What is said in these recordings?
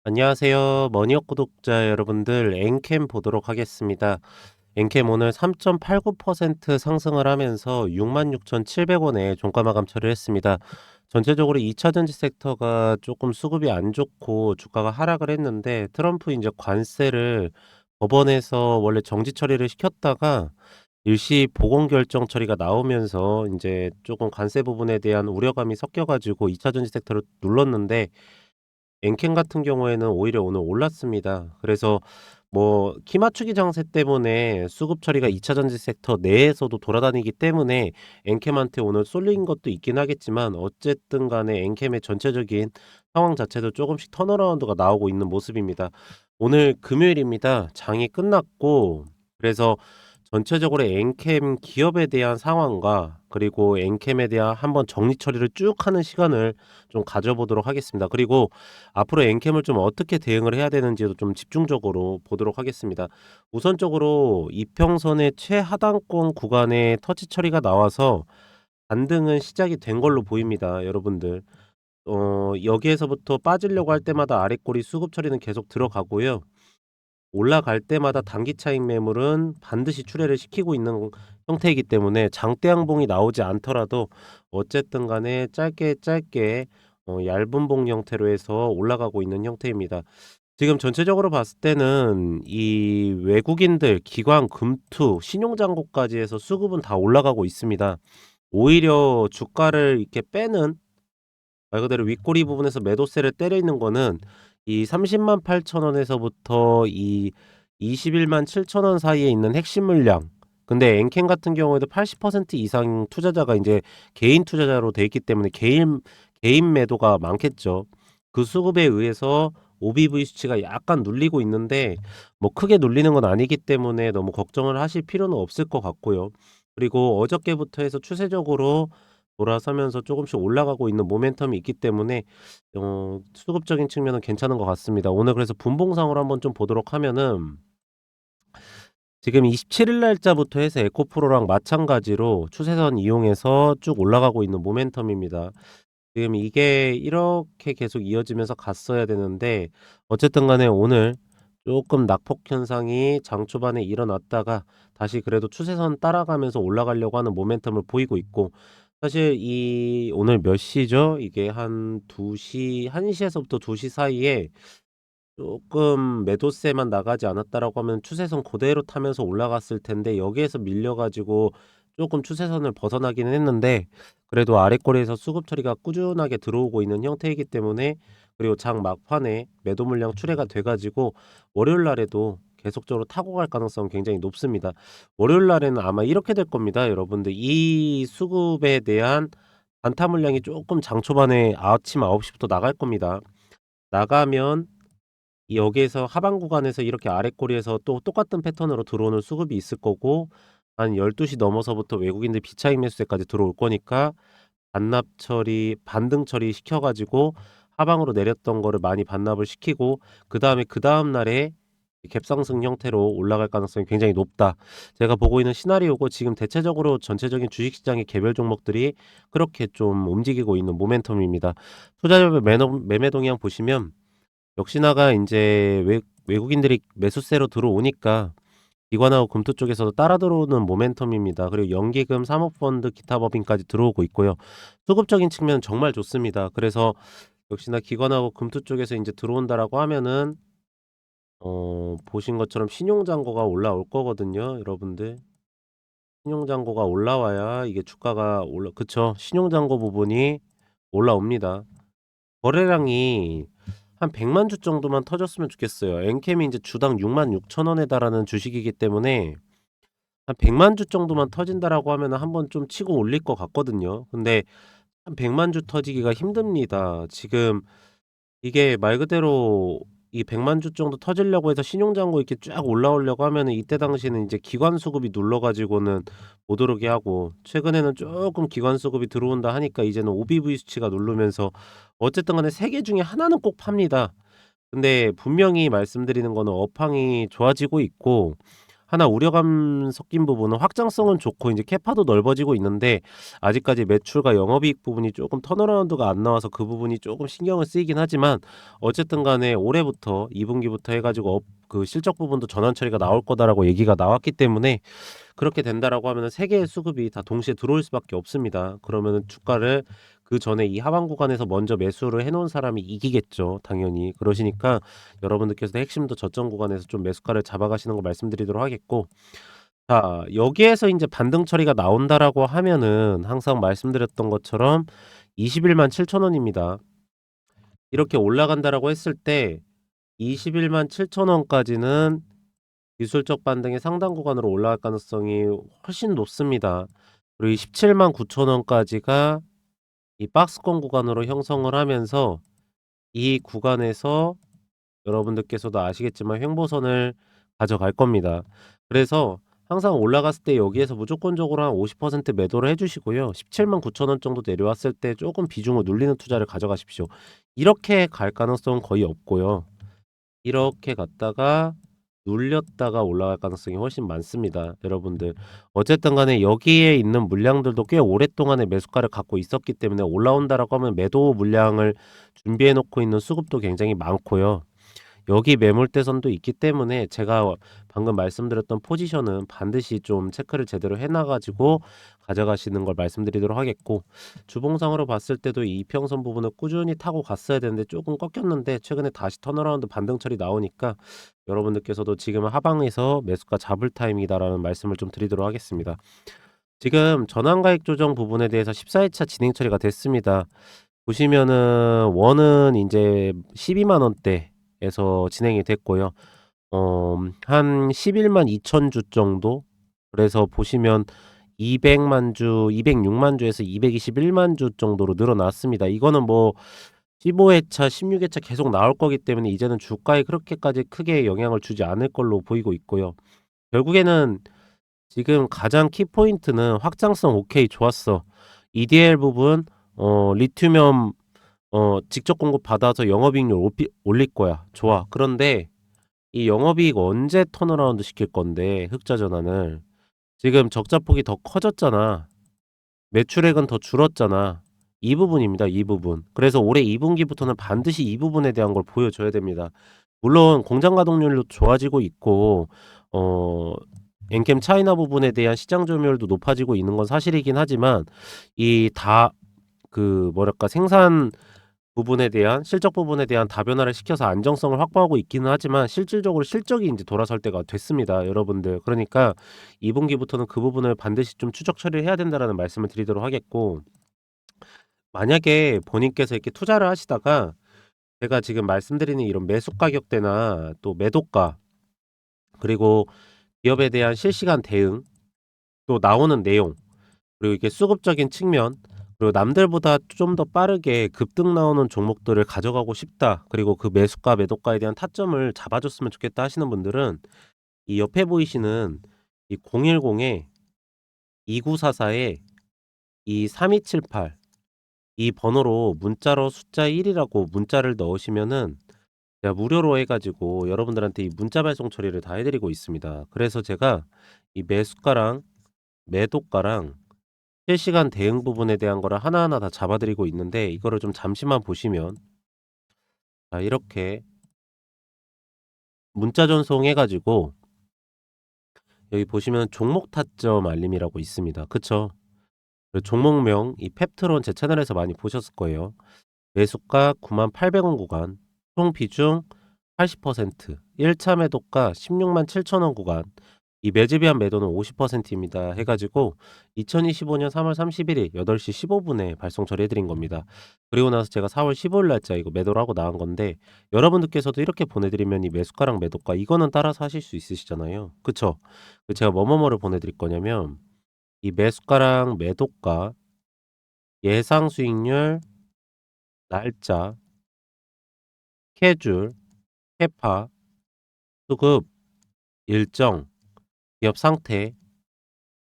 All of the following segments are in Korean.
안녕하세요. 머니업 구독자 여러분들, 엔캠 보도록 하겠습니다. 엔캠 오늘 3.89% 상승을 하면서 66,700원에 종가 마감 처리했습니다. 전체적으로 2차 전지 섹터가 조금 수급이 안 좋고 주가가 하락을 했는데, 트럼프 이제 관세를 법원에서 원래 정지 처리를 시켰다가 일시 보건 결정 처리가 나오면서 이제 조금 관세 부분에 대한 우려감이 섞여가지고 2차 전지 섹터를 눌렀는데, 엔캔 같은 경우에는 오히려 오늘 올랐습니다. 그래서 뭐 키 맞추기 장세 때문에 수급 처리가 2차 전지 섹터 내에서도 돌아다니기 때문에 엔캠한테 오늘 쏠린 것도 있긴 하겠지만, 어쨌든 간에 엔캠의 전체적인 상황 자체도 조금씩 턴어라운드가 나오고 있는 모습입니다. 오늘 금요일입니다. 장이 끝났고, 그래서 전체적으로 엔캠 기업에 대한 상황과 그리고 엔캠에 대한 한번 정리 처리를 쭉 하는 시간을 좀 가져보도록 하겠습니다. 그리고 앞으로 엔캠을 좀 어떻게 대응을 해야 되는지도 좀 집중적으로 보도록 하겠습니다. 우선적으로 이평선의 최하단권 구간에 터치 처리가 나와서 반등은 시작이 된 걸로 보입니다, 여러분들. 여기에서부터 빠지려고 할 때마다 아랫꼬리 수급 처리는 계속 들어가고요. 올라갈 때마다 단기 차익 매물은 반드시 출회를 시키고 있는 형태이기 때문에 장대 양봉이 나오지 않더라도 어쨌든 간에 짧게 짧게 얇은 봉 형태로 해서 올라가고 있는 형태입니다. 지금 전체적으로 봤을 때는 이 외국인들, 기관, 금투, 신용잔고까지 해서 수급은 다 올라가고 있습니다. 오히려 주가를 이렇게 빼는, 말 그대로 윗꼬리 부분에서 매도세를 때려 있는 거는 이 30만 8천 원에서부터 이 21만 7천 원 사이에 있는 핵심 물량. 근데 엔캔 같은 경우에도 80% 이상 투자자가 이제 개인 투자자로 돼 있기 때문에 개인 매도가 많겠죠. 그 수급에 의해서 OBV 수치가 약간 눌리고 있는데, 뭐 크게 눌리는 건 아니기 때문에 너무 걱정을 하실 필요는 없을 것 같고요. 그리고 어저께부터 해서 추세적으로 돌아서면서 조금씩 올라가고 있는 모멘텀이 있기 때문에 수급적인 측면은 괜찮은 것 같습니다. 오늘 그래서 분봉상으로 한번 좀 보도록 하면은, 지금 27일 날짜부터 해서 에코프로랑 마찬가지로 추세선 이용해서 쭉 올라가고 있는 모멘텀입니다. 지금 이게 이렇게 계속 이어지면서 갔어야 되는데, 어쨌든 간에 오늘 조금 낙폭 현상이 장 초반에 일어났다가 다시 그래도 추세선 따라가면서 올라가려고 하는 모멘텀을 보이고 있고, 사실 이 오늘 몇 시죠? 이게 한 2시, 1시에서부터 2시 사이에 조금 매도세만 나가지 않았다라고 하면 추세선 그대로 타면서 올라갔을 텐데, 여기에서 밀려 가지고 조금 추세선을 벗어나기는 했는데, 그래도 아랫꼬리에서 수급 처리가 꾸준하게 들어오고 있는 형태이기 때문에, 그리고 장 막판에 매도 물량 출회가 돼 가지고 월요일 날에도 계속적으로 타고 갈 가능성은 굉장히 높습니다. 월요일 날에는 아마 이렇게 될 겁니다, 여러분들. 이 수급에 대한 단타 물량이 조금 장 초반에 아침 9시 부터 나갈 겁니다. 나가면 이 여기에서 하방 구간에서 이렇게 아랫꼬리에서 또 똑같은 패턴으로 들어오는 수급이 있을 거고, 한 12시 넘어서부터 외국인들 비차익 매수세까지 들어올 거니까 반납 처리, 반등 처리 시켜 가지고 하방으로 내렸던 거를 많이 반납을 시키고, 그다음에 그다음 날에 갭상승 형태로 올라갈 가능성이 굉장히 높다. 제가 보고 있는 시나리오고, 지금 대체적으로 전체적인 주식시장의 개별 종목들이 그렇게 좀 움직이고 있는 모멘텀입니다. 투자자별 매매 동향 보시면 역시나가 인제 외국인들이 매수세로 들어오니까 기관하고 금투 쪽에서도 따라 들어오는 모멘텀입니다. 그리고 연기금, 사모펀드, 기타 법인까지 들어오고 있고요. 수급적인 측면은 정말 좋습니다. 그래서 역시나 기관하고 금투 쪽에서 인제 들어온다라고 하면은 보신 것처럼 신용잔고가 올라올 거거든요, 여러분들. 신용잔고가 올라와야 이게 주가가 그쵸. 신용잔고 부분이 올라옵니다. 거래량이 한 100만 주 정도만 터졌으면 좋겠어요. 엔캠이 인제 주당 66,000원에 달하는 주식이기 때문에 한 100만 주 정도만 터진다라고 하면은 한번 좀 치고 올릴 것 같거든요. 근데 한 100만 주 터지기가 힘듭니다. 지금 이게 말 그대로 이 100만 주 정도 터지려고 해서 신용잔고 이렇게 쫙 올라오려고 하면은, 이때 당시에는 인제 기관 수급이 눌러 가지고는 못 오르게 하고, 최근에는 쪼끔 기관 수급이 들어온다 하니까 이제는 OBV 수치가 누르면서 어쨌든 간에 3개 중에 하나는 꼭 팝니다. 근데 분명히 말씀드리는 거는 업황이 좋아지고 있고, 하나 우려감 섞인 부분은 확장성은 좋고 이제 캐파도 넓어지고 있는데 아직까지 매출과 영업이익 부분이 조금 턴어라운드가 안 나와서 그 부분이 조금 신경을 쓰이긴 하지만 어쨌든 간에 올해부터 2 분기부터 해 가지고 그 실적 부분도 전환 처리가 나올 거다라고 얘기가 나왔기 때문에 그렇게 된다라고 하면은 3 개의 수급이 다 동시에 들어올 수밖에 없습니다. 그러면은 주가를 그전에 이 하방 구간에서 먼저 매수를 해 놓은 사람이 이기겠죠, 당연히. 그러시니까 여러분들께서도 핵심도 저점 구간에서 좀 매수가를 잡아가시는 거 말씀드리도록 하겠고, 자 여기에서 인제 반등 처리가 나온다라고 하면은 항상 말씀드렸던 것처럼 21만 7천 원입니다. 이렇게 올라간다라고 했을 때 21만 7천 원까지는 기술적 반등의 상당 구간으로 올라갈 가능성이 훨씬 높습니다. 그리고 이 17만 9천 원까지가 이 박스권 구간으로 형성을 하면서 이 구간에서 여러분들께서도 아시겠지만 횡보선을 가져갈 겁니다. 그래서 항상 올라갔을 때 여기에서 무조건적으로 한 50% 매도를 해 주시고요. 17만 9천 원 정도 내려왔을 때 조금 비중을 눌리는 투자를 가져가십시오. 이렇게 갈 가능성은 거의 없고요. 이렇게 갔다가 눌렸다가 올라갈 가능성이 훨씬 많습니다, 여러분들. 어쨌든 간에 여기에 있는 물량들도 꽤 오랫동안의 매수가를 갖고 있었기 때문에 올라온다라고 하면 매도 물량을 준비해 놓고 있는 수급도 굉장히 많고요. 여기 매물대선도 있기 때문에 제가 방금 말씀드렸던 포지션은 반드시 좀 체크를 제대로 해놔 가지고 가져가시는 걸 말씀드리도록 하겠고, 주봉상으로 봤을 때도 이 이평선 부분을 꾸준히 타고 갔어야 되는데 조금 꺾였는데 최근에 다시 턴어라운드 반등 처리 나오니까 여러분들께서도 지금은 하방에서 매수가 잡을 타임이다라는 말씀을 좀 드리도록 하겠습니다. 지금 전환가액 조정 부분에 대해서 14회차 진행 처리가 됐습니다. 보시면은 원은 인제 12만 원대에서 진행이 됐고요. 한 11만 2천 주 정도, 그래서 보시면 200만 주, 206만 주에서 221만 주 정도로 늘어났습니다. 이거는 뭐 15회차, 16회차 계속 나올 거기 때문에 이제는 주가에 그렇게까지 크게 영향을 주지 않을 걸로 보이고 있고요. 결국에는 지금 가장 키포인트는 확장성 오케이 좋았어. EDL 부분 리튬염 직접 공급 받아서 영업이익률 올릴 거야. 좋아. 그런데 이 영업이익 언제 턴어라운드 시킬 건데 흑자 전환을. 지금 적자폭이 더 커졌잖아. 매출액은 더 줄었잖아. 이 부분입니다. 이 부분. 그래서 올해 2 분기부터는 반드시 이 부분에 대한 걸 보여줘야 됩니다. 물론 공장 가동률도 좋아지고 있고 엔캠 차이나 부분에 대한 시장 점유율도 높아지고 있는 건 사실이긴 하지만 이 다 그 뭐랄까 생산 부분에 대한 실적 부분에 대한 다변화를 시켜서 안정성을 확보하고 있기는 하지만 실질적으로 실적이 인제 돌아설 때가 됐습니다, 여러분들. 그러니까 2 분기부터는 그 부분을 반드시 좀 추적 처리를 해야 된다라는 말씀을 드리도록 하겠고, 만약에 본인께서 이렇게 투자를 하시다가 제가 지금 말씀드리는 이런 매수 가격대나 또 매도가, 그리고 기업에 대한 실시간 대응, 또 나오는 내용, 그리고 이게 수급적인 측면, 그리고 남들보다 좀 더 빠르게 급등 나오는 종목들을 가져가고 싶다, 그리고 그 매수가 매도가에 대한 타점을 잡아줬으면 좋겠다 하시는 분들은 이 옆에 보이시는 이 010에 2944에 이 3278 이 번호로 문자로 숫자 1이라고 문자를 넣으시면은 제가 무료로 해 가지고 여러분들한테 이 문자 발송 처리를 다 해 드리고 있습니다. 그래서 제가 이 매수가랑 매도가랑 실시간 대응 부분에 대한 거를 하나하나 다 잡아 드리고 있는데, 이거를 좀 잠시만 보시면, 자 이렇게 문자 전송해 가지고 여기 보시면 종목 타점 알림이라고 있습니다. 그쵸? 그 종목명 이 펩트론 제 채널에서 많이 보셨을 거예요. 매수가 98,000원 구간, 총 비중 80%, 1차 매도가 160만 7천 원 구간, 이 매집이한 매도는 50%입니다. 해 가지고 2025년 3월 31일 8시 15분에 발송 처리해 드린 겁니다. 그리고 나서 제가 4월 15일 날짜 이거 매도를 하고 나간 건데, 여러분들께서도 이렇게 보내 드리면 이 매수가랑 매도가 이거는 따라서 하실 수 있으시잖아요. 그쵸? 제가 뭐뭐뭐를 보내 드릴 거냐면 이 매수가랑 매도가, 예상 수익률, 날짜, 스케줄, 캐파, 수급, 일정, 기업 상태,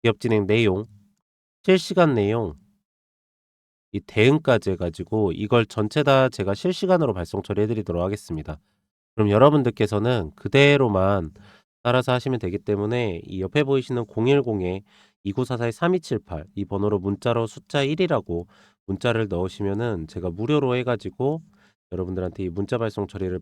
기업 진행 내용, 실시간 내용, 이 대응까지 해 가지고 이걸 전체 다 제가 실시간으로 발송 처리해 드리도록 하겠습니다. 그럼 여러분들께서는 그대로만 따라서 하시면 되기 때문에 이 옆에 보이시는 010-2944-3278 이 번호로 문자로 숫자 1이라고 문자를 넣으시면은 제가 무료로 해 가지고 여러분들한테 이 문자 발송 처리를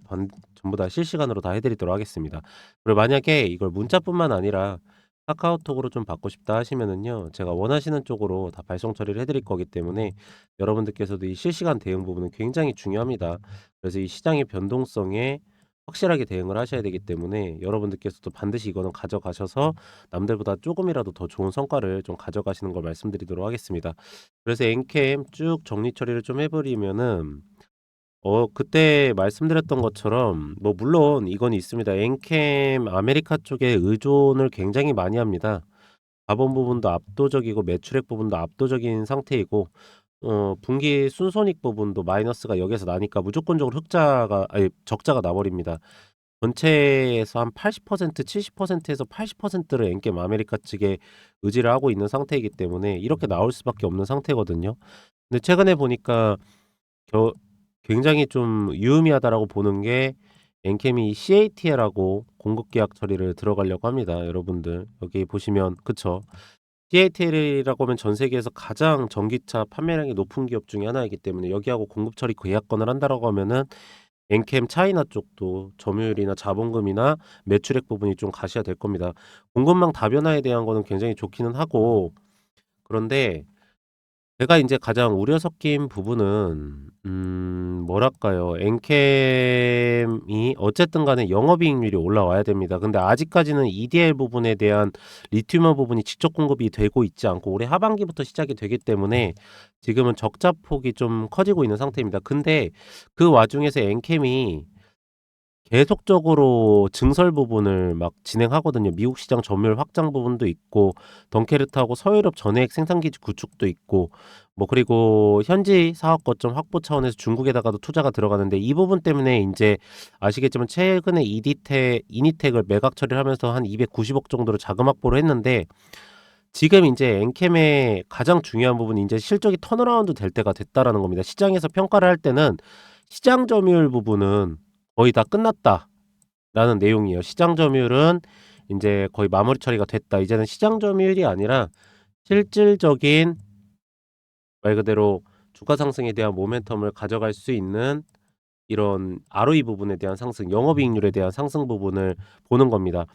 전부 다 실시간으로 다 해 드리도록 하겠습니다. 그리고 만약에 이걸 문자뿐만 아니라 카카오톡으로 좀 받고 싶다 하시면은요. 제가 원하시는 쪽으로 다 발송 처리를 해 드릴 거기 때문에 여러분들께서도 이 실시간 대응 부분은 굉장히 중요합니다. 그래서 이 시장의 변동성에 확실하게 대응을 하셔야 되기 때문에 여러분들께서도 반드시 이거는 가져가셔서 남들보다 쪼금이라도 더 좋은 성과를 좀 가져가시는 걸 말씀드리도록 하겠습니다. 그래서 엔캠 쭉 정리 처리를 좀 해 버리면은 그때 말씀드렸던 것처럼 뭐 물론 이건 있습니다. 엔캠 아메리카 쪽에 의존을 굉장히 많이 합니다. 자본 부분도 압도적이고 매출액 부분도 압도적인 상태이고 분기 순손익 부분도 마이너스가 여기에서 나니까 무조건적으로 흑자가 아니 적자가 나 버립니다. 전체에서 한 80% 70%에서 80%를 엔게임 아메리카 측에 의지를 하고 있는 상태이기 때문에 이렇게 나올 수밖에 없는 상태거든요. 근데 최근에 보니까 겨 굉장히 좀 유의미하다라고 보는 게 엔캠이 CATL하고 공급 계약 처리를 들어가려고 합니다, 여러분들. 여기 보시면 그쵸. CATL이라고 하면 전 세계에서 가장 전기차 판매량이 높은 기업 중에 하나이기 때문에 여기하고 공급 처리 계약건을 한다라고 하면은 엔캠 차이나 쪽도 점유율이나 자본금이나 매출액 부분이 좀 가시화 될 겁니다. 공급망 다변화에 대한 거는 굉장히 좋기는 하고 그런데 제가 인제 가장 우려 섞인 부분은 뭐랄까요. 엔캠이 어쨌든 간에 영업이익률이 올라와야 됩니다. 근데 아직까지는 EDL 부분에 대한 리튬이온 부분이 직접 공급이 되고 있지 않고 올해 하반기부터 시작이 되기 때문에 지금은 적자 폭이 좀 커지고 있는 상태입니다. 근데 그 와중에서 엔캠이 계속적으로 증설 부분을 막 진행하거든요. 미국 시장 점유율 확장 부분도 있고 덩케르트하고 서유럽 전해액 생산기지 구축도 있고 뭐 그리고 현지 사업 거점 확보 차원에서 중국에다가도 투자가 들어가는데 이 부분 때문에 인제 아시겠지만 최근에 이니텍을 매각 처리를 하면서 한 290억 정도로 자금 확보를 했는데 지금 인제 엔캠의 가장 중요한 부분이 인제 실적이 턴어라운드 될 때가 됐다라는 겁니다. 시장에서 평가를 할 때는 "시장 점유율 부분은 거의 다 끝났다."라는 내용이에요. "시장 점유율은 인제 거의 마무리 처리가 됐다. 이제는 시장 점유율이 아니라 실질적인 말 그대로 주가 상승에 대한 모멘텀을 가져갈 수 있는 이런 ROE 부분에 대한 상승, 영업이익률에 대한 상승 부분을 보는 겁니다."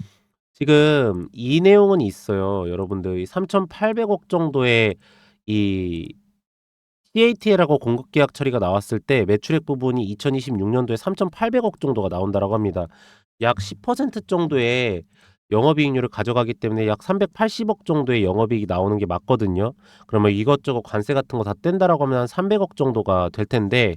지금 이 내용은 있어요. 여러분들 이 3,800억 정도의 이 CATL하고 공급 계약 처리가 나왔을 때 매출액 부분이 2026년도에 3,800억 정도가 나온다라고 합니다. 약 10% 정도의 영업이익률을 가져가기 때문에 약 380억 정도의 영업이익이 나오는 게 맞거든요. 그러면 이것저것 관세 같은 거 다 뗀다라고 하면 한 300억 정도가 될 텐데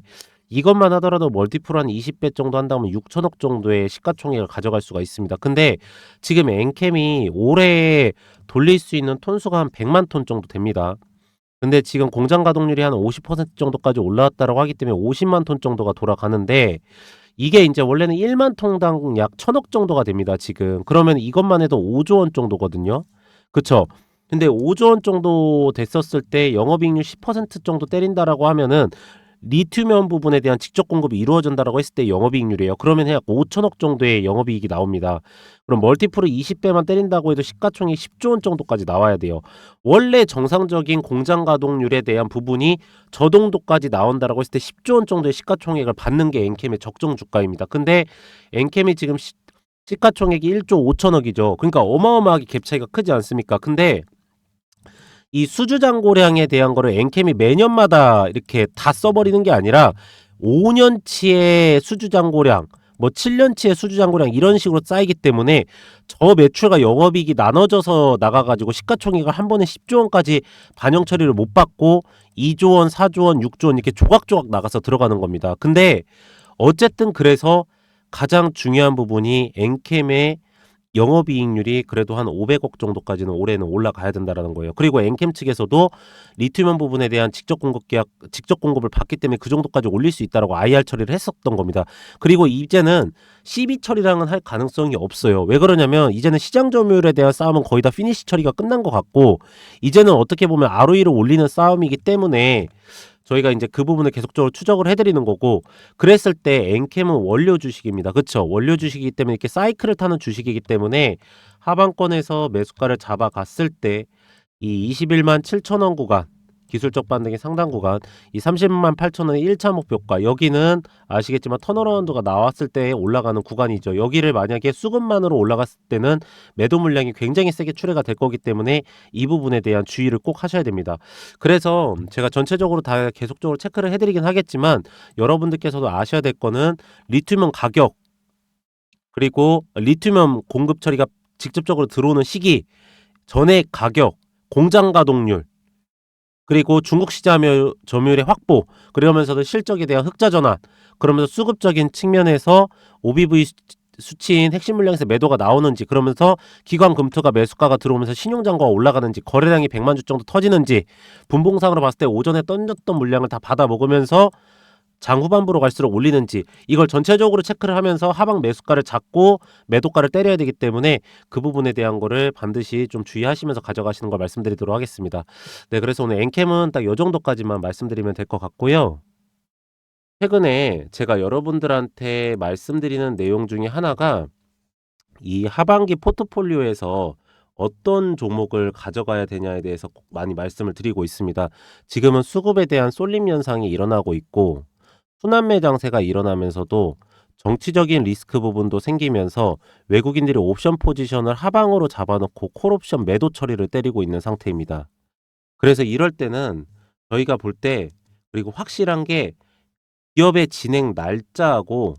이것만 하더라도 멀티플 한 20배 정도 한다면 6천억 정도의 시가총액을 가져갈 수가 있습니다. 근데 지금 엔캠이 올해 돌릴 수 있는 톤수가 한 100만 톤 정도 됩니다. 근데 지금 공장 가동률이 한 50% 정도까지 올라왔다라고 하기 때문에 50만 톤 정도가 돌아가는데 이게 인제 원래는 1만 톤당 약 1,000억 정도가 됩니다 지금. 그러면 이것만 해도 5조 원 정도거든요. 그쵸? 근데 5조 원 정도 됐었을 때 영업이익률 10% 정도 때린다라고 하면은 리튬이온 부분에 대한 직접 공급이 이루어진다라고 했을 때 영업이익률이에요. 그러면 약 5천억 정도의 영업이익이 나옵니다. 그럼 멀티플을 20배만 때린다고 해도 시가총액 10조 원 정도까지 나와야 돼요. 원래 정상적인 공장 가동률에 대한 부분이 저 정도까지 나온다라고 했을 때 10조 원 정도의 시가총액을 받는 게 엔캠의 적정 주가입니다. 근데 엔캠이 지금 시가총액이 1조 5천억이죠. 그러니까 어마어마하게 갭 차이가 크지 않습니까? 근데 이 수주잔고량에 대한 거를 엔캠이 매년마다 이렇게 다 써버리는 게 아니라 5년치의 수주잔고량, 뭐 7년치의 수주잔고량 이런 식으로 쌓이기 때문에 저 매출과 영업이익이 나눠져서 나가가지고 시가총액을 한 번에 10조 원까지 반영 처리를 못 받고 2조 원, 4조 원, 6조 원 이렇게 조각조각 나가서 들어가는 겁니다. 근데 어쨌든 그래서 가장 중요한 부분이 엔캠의 영업이익률이 그래도 한 500억 정도까지는 올해는 올라가야 된다라는 거예요. 그리고 엔캠 측에서도 리튬이온 부분에 대한 직접 공급을 받기 때문에 그 정도까지 올릴 수 있다라고 IR 처리를 했었던 겁니다. 그리고 이제는 CB 처리랑은 할 가능성이 없어요. 왜 그러냐면 이제는 시장 점유율에 대한 싸움은 거의 다 피니시 처리가 끝난 것 같고 이제는 어떻게 보면 ROE를 올리는 싸움이기 때문에 저희가 인제 그 부분을 계속적으로 추적을 해 드리는 거고, 그랬을 때 엔캠은 원료 주식입니다. 그쵸? 원료 주식이기 때문에 이렇게 사이클을 타는 주식이기 때문에 하방권에서 매수가를 잡아갔을 때 이 2 1 7천원 구간, 기술적 반등의 상단 구간, 이 3 0 8천원의 1차 목표가, 여기는 아시겠지만 턴어라운드가 나왔을 때 올라가는 구간이죠. 여기를 만약에 수급만으로 올라갔을 때는 매도 물량이 굉장히 세게 출회가 될 거기 때문에 이 부분에 대한 주의를 꼭 하셔야 됩니다. 그래서 제가 전체적으로 다 계속적으로 체크를 해 드리긴 하겠지만, 여러분들께서도 아셔야 될 거는 리튬은 가격, 그리고 리튬은 공급 처리가 직접적으로 들어오는 시기, 전액 가격, 공장 가동률, 그리고 중국 시장 점유율의 확보, 그러면서도 실적에 대한 흑자 전환, 그러면서 수급적인 측면에서 OBV 수치인 핵심 물량에서 매도가 나오는지, 그러면서 기관 금토가 매수가가 들어오면서 신용장고가 올라가는지, 거래량이 100만 주 정도 터지는지, 분봉상으로 봤을 때 오전에 던졌던 물량을 다 받아 먹으면서 장 후반부로 갈수록 올리는지, 이걸 전체적으로 체크를 하면서 하방 매수가를 잡고 매도가를 때려야 되기 때문에 그 부분에 대한 거를 반드시 좀 주의하시면서 가져가시는 걸 말씀드리도록 하겠습니다. 네, 그래서 오늘 엔캠은 딱 요 정도까지만 말씀드리면 될 것 같고요. 최근에 제가 여러분들한테 말씀드리는 내용 중에 하나가 이 하반기 포트폴리오에서 어떤 종목을 가져가야 되냐에 대해서 꼭 많이 말씀을 드리고 있습니다. 지금은 수급에 대한 쏠림 현상이 일어나고 있고, 순환매 장세가 일어나면서도 정치적인 리스크 부분도 생기면서 외국인들이 옵션 포지션을 하방으로 잡아놓고 콜옵션 매도 처리를 때리고 있는 상태입니다. 그래서 이럴 때는 저희가 볼 때, 그리고 확실한 게, 기업의 진행 날짜하고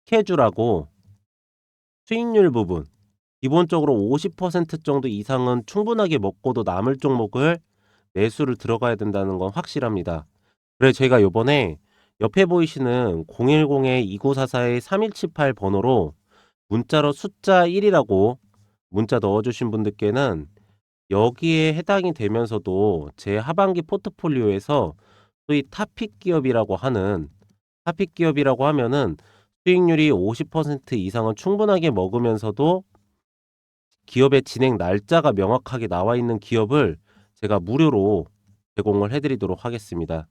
스케줄하고 수익률 부분, 기본적으로 50% 정도 이상은 충분하게 먹고도 남을 종목을 매수를 들어가야 된다는 건 확실합니다. 그래서 제가 요번에 옆에 보이시는 010-2944-3178 번호로 문자로 숫자 1이라고 문자 넣어주신 분들께는 여기에 해당이 되면서도 제 하반기 포트폴리오에서 소위 타픽 기업이라고 하면은 수익률이 50% 이상은 충분하게 먹으면서도 기업의 진행 날짜가 명확하게 나와 있는 기업을 제가 무료로 제공을 해 드리도록 하겠습니다.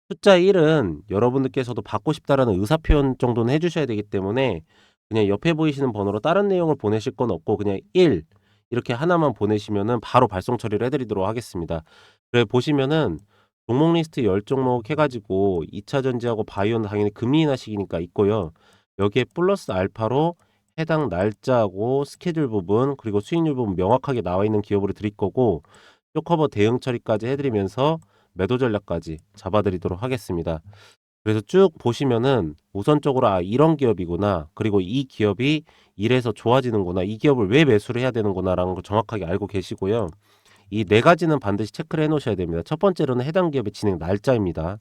숫자 1은 여러분들께서도 받고 싶다라는 의사 표현 정도는 해 주셔야 되기 때문에 그냥 옆에 보이시는 번호로 다른 내용을 보내실 건 없고, 그냥 1 이렇게 하나만 보내시면은 바로 발송 처리를 해 드리도록 하겠습니다. 그래 보시면은 종목 리스트 10 종목 해 가지고 2차 전지하고 바이오는 당연히 금리 인하 시기니까 있고요. 여기에 플러스 알파로 해당 날짜하고 스케줄 부분, 그리고 수익률 부분 명확하게 나와 있는 기업으로 드릴 거고, 쇼커버 대응 처리까지 해 드리면서 매도 전략까지 잡아 드리도록 하겠습니다. 그래서 쭉 보시면은 우선적으로 '아 이런 기업이구나. 그리고 이 기업이 이래서 좋아지는구나. 이 기업을 왜 매수를 해야 되는구나.'라는 걸 정확하게 알고 계시고요. 이 네 가지는 반드시 체크를 해 놓으셔야 됩니다. 첫 번째로는 해당 기업의 진행 날짜입니다.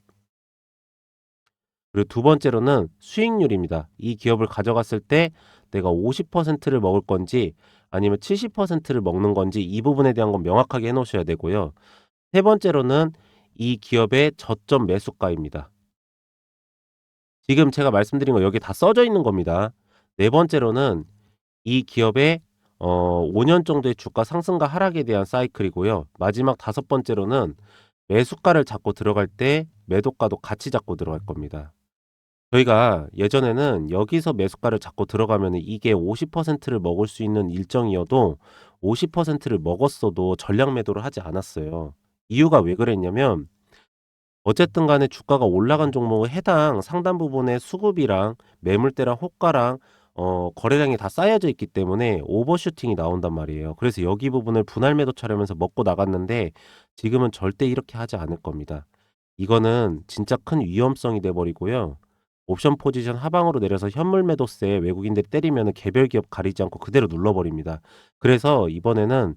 그리고 두 번째로는 수익률입니다. 이 기업을 가져갔을 때 내가 50%를 먹을 건지 아니면 70%를 먹는 건지, 이 부분에 대한 건 명확하게 해 놓으셔야 되고요. 세 번째로는 이 기업의 저점 매수가입니다. 지금 제가 말씀드린 거 여기 다 써져 있는 겁니다. 네 번째로는 이 기업의 5년 정도의 주가 상승과 하락에 대한 사이클이고요. 마지막 다섯 번째로는 매수가를 잡고 들어갈 때 매도가도 같이 잡고 들어갈 겁니다. 저희가 예전에는 여기서 매수가를 잡고 들어가면은 이게 50%를 먹을 수 있는 일정이어도 50%를 먹었어도 전량 매도를 하지 않았어요. 이유가 왜 그랬냐면, 어쨌든 간에 주가가 올라간 종목의 해당 상단 부분의 수급이랑 매물대랑 호가랑 거래량이 다 쌓여져 있기 때문에 오버슈팅이 나온단 말이에요. 그래서 여기 부분을 분할 매도 처리하면서 먹고 나갔는데, 지금은 절대 이렇게 하지 않을 겁니다. 이거는 진짜 큰 위험성이 돼 버리고요. 옵션 포지션 하방으로 내려서 현물 매도세 외국인들이 때리면은 개별 기업 가리지 않고 그대로 눌러 버립니다. 그래서 이번에는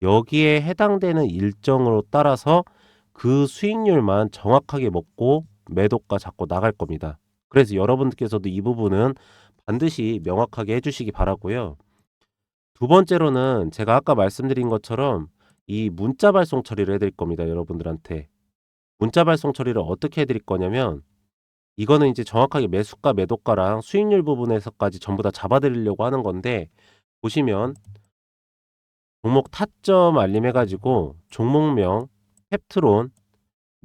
여기에 해당되는 일정으로 따라서 그 수익률만 정확하게 먹고 매도가 잡고 나갈 겁니다. 그래서 여러분들께서도 이 부분은 반드시 명확하게 해 주시기 바라고요. 두 번째로는 제가 아까 말씀드린 것처럼 이 문자 발송 처리를 해 드릴 겁니다, 여러분들한테. 문자 발송 처리를 어떻게 해 드릴 거냐면, 이거는 이제 정확하게 매수가, 매도가랑 수익률 부분에서까지 전부 다 잡아 드리려고 하는 건데, 보시면 종목 타점 알림 해 가지고 종목명, 펩트론,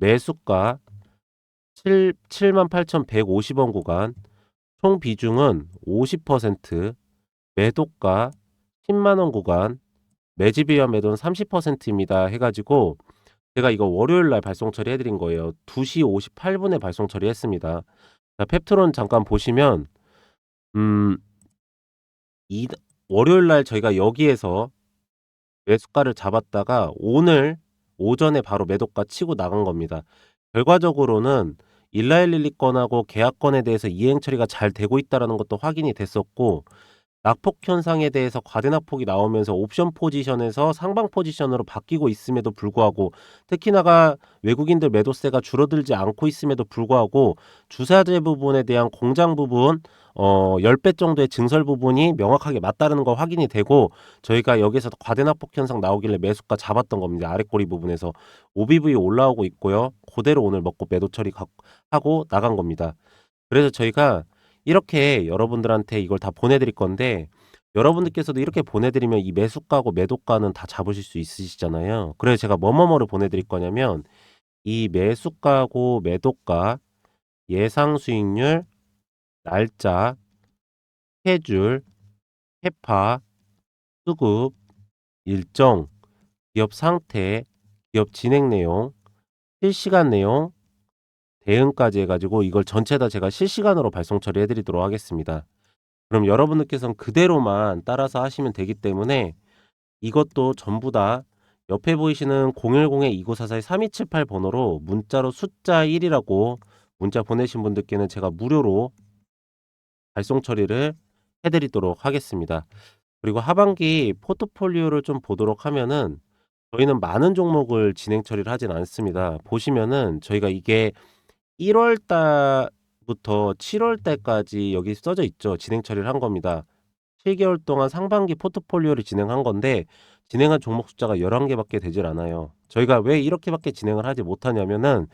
매수가 78,150원 구간, 총 비중은 50%, 매도가 10만원 구간, 매집이와 매도는 30%입니다. 해가지고 제가 이거 월요일 날 발송 처리해드린 거예요. 2시 58분에 발송 처리했습니다. 자, 펩트론 잠깐 보시면 음, 월요일 날 저희가 여기에서 매수가를 잡았다가 오늘 오전에 바로 매도가 치고 나간 겁니다. 결과적으로는 일라일릴리 건하고 계약건에 대해서 이행 처리가 잘 되고 있다는 것도 확인이 됐었고, 낙폭 현상에 대해서 과대낙폭이 나오면서 옵션 포지션에서 상방 포지션으로 바뀌고 있음에도 불구하고, 특히나가 외국인들 매도세가 줄어들지 않고 있음에도 불구하고 주사제 부분에 대한 공장 부분 10배 정도의 증설 부분이 명확하게 맞다는 거 확인이 되고, 저희가 여기서 과대낙폭 현상 나오길래 매수가 잡았던 겁니다. 아랫꼬리 부분에서 OBV 올라오고 있고요. 그대로 오늘 먹고 매도 처리하고 나간 겁니다. 그래서 저희가 이렇게 여러분들한테 이걸 다 보내드릴 건데, 여러분들께서도 이렇게 보내드리면 이 매수가고 매도가는 다 잡으실 수 있으시잖아요. 그래서 제가 뭐뭐뭐를 보내드릴 거냐면, 이 매수가고 매도가, 예상 수익률, 날짜, 스케줄, 캐파, 수급, 일정, 기업 상태, 기업 진행 내용, 실시간 내용, 대응까지 해가지고 이걸 전체 다 제가 실시간으로 발송 처리해드리도록 하겠습니다. 그럼 여러분들께서는 그대로만 따라서 하시면 되기 때문에 이것도 전부 다 옆에 보이시는 010-2944-3278 번호로 문자로 숫자 1이라고 문자 보내신 분들께는 제가 무료로 발송 처리를 해드리도록 하겠습니다. 그리고 하반기 포트폴리오를 좀 보도록 하면은 저희는 많은 종목을 진행 처리를 하진 않습니다. 보시면은 저희가 이게 1월 달부터 7월 달까지 여기 써져 있죠. 진행 처리를 한 겁니다. 7개월 동안 상반기 포트폴리오를 진행한 건데, 진행한 종목 숫자가 11개밖에 되질 않아요. 저희가 왜 이렇게밖에 진행을 하지 못하냐면은,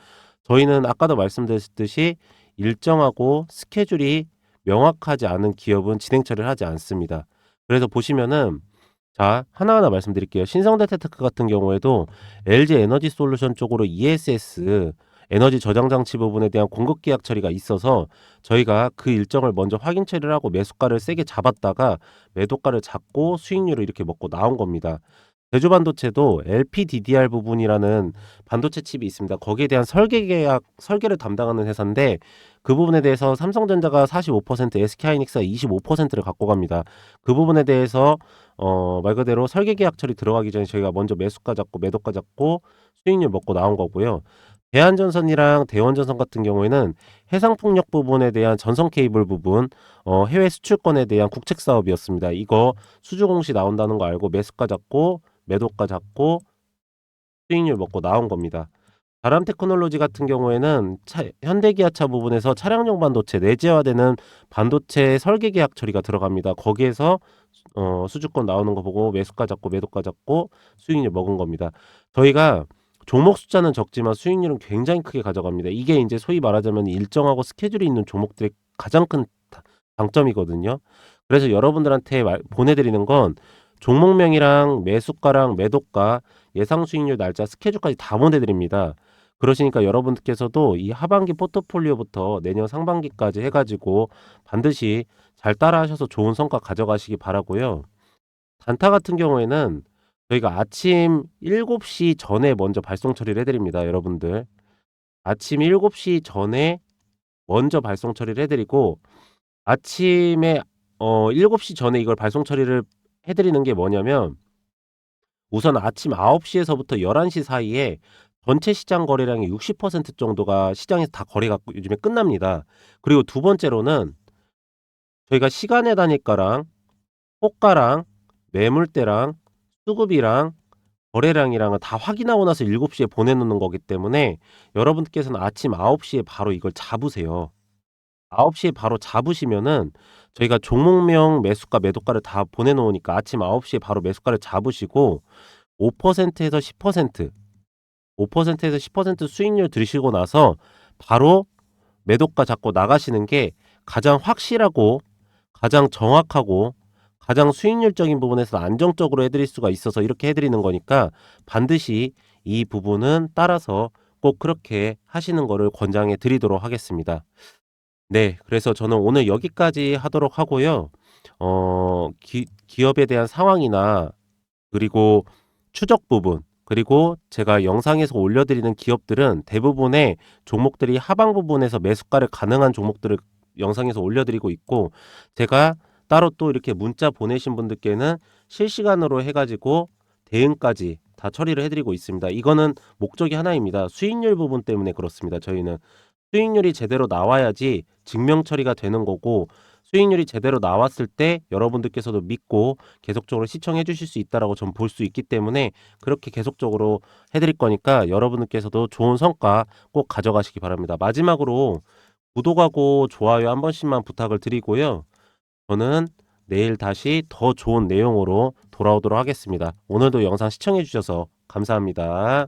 저희는 아까도 말씀드렸듯이 일정하고 스케줄이 명확하지 않은 기업은 진행 처리를 하지 않습니다. 그래서 보시면은, 자, 하나하나 말씀드릴게요. 신성대테크 같은 경우에도 LG 에너지 솔루션 쪽으로 ESS 에너지 저장 장치 부분에 대한 공급 계약 처리가 있어서 저희가 그 일정을 먼저 확인 처리를 하고 매수가를 세게 잡았다가 매도가를 잡고 수익률을 이렇게 먹고 나온 겁니다. 제주반도체도 LPDDR 부분이라는 반도체 칩이 있습니다. 거기에 대한 설계를 담당하는 회사인데, 그 부분에 대해서 삼성전자가 45%, SK하이닉스가 25%를 갖고 갑니다. 그 부분에 대해서 말 그대로 설계 계약 처리 들어가기 전에 저희가 먼저 매수가 잡고 매도가 잡고 수익률 먹고 나온 거고요. 대한전선이랑 대원전선 같은 경우에는 해상풍력 부분에 대한 전선 케이블 부분, 해외 수출권에 대한 국책 사업이었습니다. 이거 수주 공시 나온다는 거 알고 매수가 잡고 매도가 잡고 수익률 먹고 나온 겁니다. 바람 테크놀로지 같은 경우에는 현대기아차 부분에서 차량용 반도체 내재화되는 반도체 설계 계약 처리가 들어갑니다. 거기에서 수주권 나오는 거 보고 매수가 잡고 매도가 잡고 수익률 먹은 겁니다. 저희가 종목 숫자는 적지만 수익률은 굉장히 크게 가져갑니다. 이게 이제 소위 말하자면 일정하고 스케줄이 있는 종목들의 가장 큰 장점이거든요. 그래서 여러분들한테 보내드리는 건 종목명이랑 매수가랑 매도가, 예상 수익률 날짜, 스케줄까지 다 보내드립니다. 그러시니까 여러분들께서도 이 하반기 포트폴리오부터 내년 상반기까지 해가지고 반드시 잘 따라 하셔서 좋은 성과 가져가시기 바라고요. 단타 같은 경우에는 저희가 아침 7시 전에 먼저 발송 처리를 해드립니다. 여러분들 아침 7시 전에 먼저 발송 처리를 해드리고, 아침에 7시 전에 이걸 발송 처리를 해드리는 게 뭐냐면, 우선 아침 9시에서부터 11시 사이에 전체 시장 거래량의 60% 정도가 시장에서 다 거래가 요즘에 끝납니다. 그리고 두 번째로는 저희가 시간의 단위가랑 호가랑 매물대랑 수급이랑 거래량이랑은 다 확인하고 나서 7시에 보내놓는 거기 때문에 여러분께서는 아침 9시에 바로 이걸 잡으세요. 9시에 바로 잡으시면은 저희가 종목명 매수가 매도가를 다 보내놓으니까 아침 9시에 바로 매수가를 잡으시고 5%에서 10% 5%에서 10% 수익률 들으시고 나서 바로 매도가 잡고 나가시는 게 가장 확실하고 가장 정확하고 가장 수익률적인 부분에서 안정적으로 해드릴 수가 있어서 이렇게 해드리는 거니까 반드시 이 부분은 따라서 꼭 그렇게 하시는 거를 권장해 드리도록 하겠습니다. 네. 그래서 저는 오늘 여기까지 하도록 하고요. 기업에 대한 상황이나 그리고 추적 부분, 그리고 제가 영상에서 올려드리는 기업들은 대부분의 종목들이 하방 부분에서 매수가를 가능한 종목들을 영상에서 올려드리고 있고, 제가 따로 또 이렇게 문자 보내신 분들께는 실시간으로 해가지고 대응까지 다 처리를 해드리고 있습니다. 이거는 목적이 하나입니다. 수익률 부분 때문에 그렇습니다. 저희는 수익률이 제대로 나와야지 증명 처리가 되는 거고, 수익률이 제대로 나왔을 때 여러분들께서도 믿고 계속적으로 시청해 주실 수 있다라고 전 볼 수 있기 때문에 그렇게 계속적으로 해드릴 거니까 여러분들께서도 좋은 성과 꼭 가져가시기 바랍니다. 마지막으로 구독하고 좋아요 한 번씩만 부탁을 드리고요. 저는 내일 다시 더 좋은 내용으로 돌아오도록 하겠습니다. 오늘도 영상 시청해 주셔서 감사합니다.